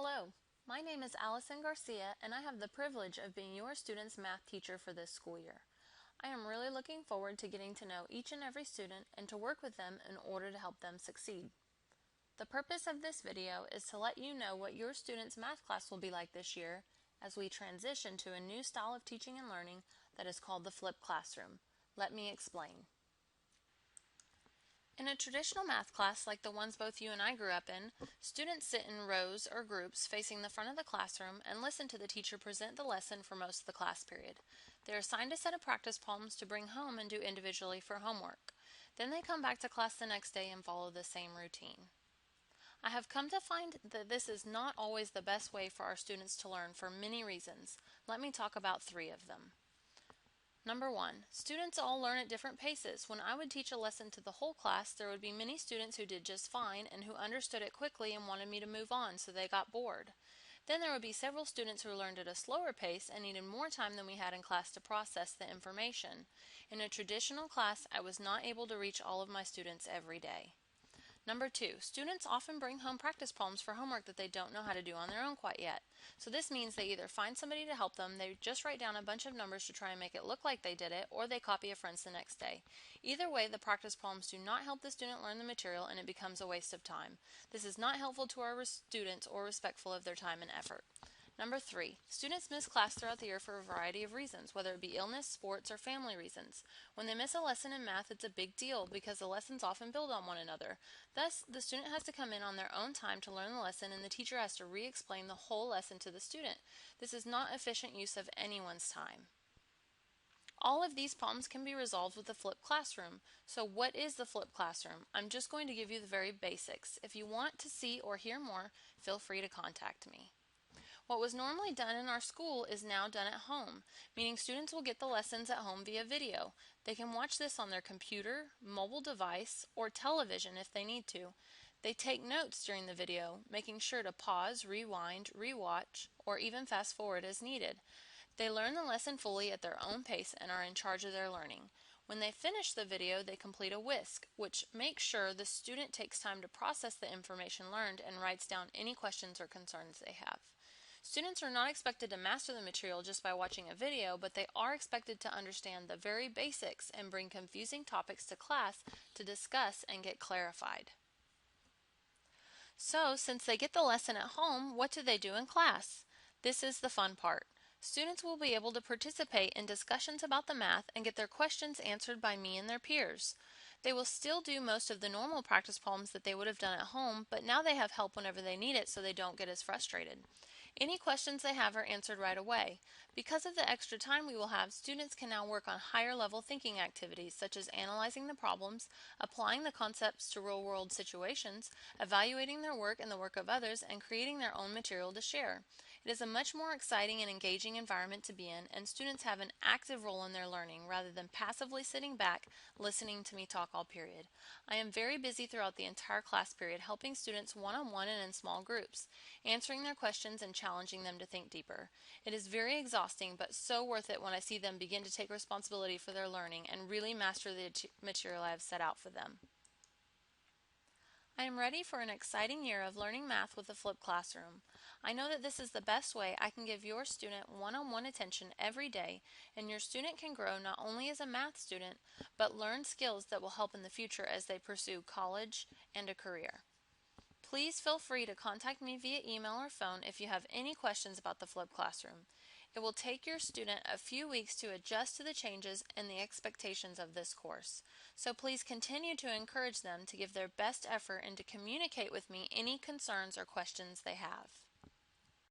Hello, my name is Allison Garcia and I have the privilege of being your student's math teacher for this school year. I am really looking forward to getting to know each and every student and to work with them in order to help them succeed. The purpose of this video is to let you know what your student's math class will be like this year as we transition to a new style of teaching and learning that is called the flipped classroom. Let me explain. In a traditional math class like the ones both you and I grew up in, students sit in rows or groups facing the front of the classroom and listen to the teacher present the lesson for most of the class period. They are assigned a set of practice problems to bring home and do individually for homework. Then they come back to class the next day and follow the same routine. I have come to find that this is not always the best way for our students to learn for many reasons. Let me talk about 3 of them. Number 1, students all learn at different paces. When I would teach a lesson to the whole class, there would be many students who did just fine and who understood it quickly and wanted me to move on, so they got bored. Then there would be several students who learned at a slower pace and needed more time than we had in class to process the information. In a traditional class, I was not able to reach all of my students every day. Number 2, students often bring home practice problems for homework that they don't know how to do on their own quite yet. So this means they either find somebody to help them, they just write down a bunch of numbers to try and make it look like they did it, or they copy a friend's the next day. Either way, the practice problems do not help the student learn the material and it becomes a waste of time. This is not helpful to our students or respectful of their time and effort. Number 3, students miss class throughout the year for a variety of reasons, whether it be illness, sports, or family reasons. When they miss a lesson in math, it's a big deal because the lessons often build on one another. Thus, the student has to come in on their own time to learn the lesson and the teacher has to re-explain the whole lesson to the student. This is not efficient use of anyone's time. All of these problems can be resolved with the flipped classroom. So what is the flipped classroom? I'm just going to give you the very basics. If you want to see or hear more, feel free to contact me. What was normally done in our school is now done at home, meaning students will get the lessons at home via video. They can watch this on their computer, mobile device, or television if they need to. They take notes during the video, making sure to pause, rewind, rewatch, or even fast forward as needed. They learn the lesson fully at their own pace and are in charge of their learning. When they finish the video, they complete a whisk, which makes sure the student takes time to process the information learned and writes down any questions or concerns they have. Students are not expected to master the material just by watching a video, but they are expected to understand the very basics and bring confusing topics to class to discuss and get clarified. So, since they get the lesson at home, what do they do in class? This is the fun part. Students will be able to participate in discussions about the math and get their questions answered by me and their peers. They will still do most of the normal practice problems that they would have done at home, but now they have help whenever they need it so they don't get as frustrated. Any questions they have are answered right away. Because of the extra time we will have, students can now work on higher level thinking activities such as analyzing the problems, applying the concepts to real-world situations, evaluating their work and the work of others, and creating their own material to share. It is a much more exciting and engaging environment to be in, and students have an active role in their learning rather than passively sitting back listening to me talk all period. I am very busy throughout the entire class period helping students one-on-one and in small groups, answering their questions and challenging them to think deeper. It is very exhausting but so worth it when I see them begin to take responsibility for their learning and really master the material I have set out for them. I am ready for an exciting year of learning math with the flipped classroom. I know that this is the best way I can give your student one-on-one attention every day, and your student can grow not only as a math student, but learn skills that will help in the future as they pursue college and a career. Please feel free to contact me via email or phone if you have any questions about the flipped classroom. It will take your student a few weeks to adjust to the changes and the expectations of this course. So please continue to encourage them to give their best effort and to communicate with me any concerns or questions they have.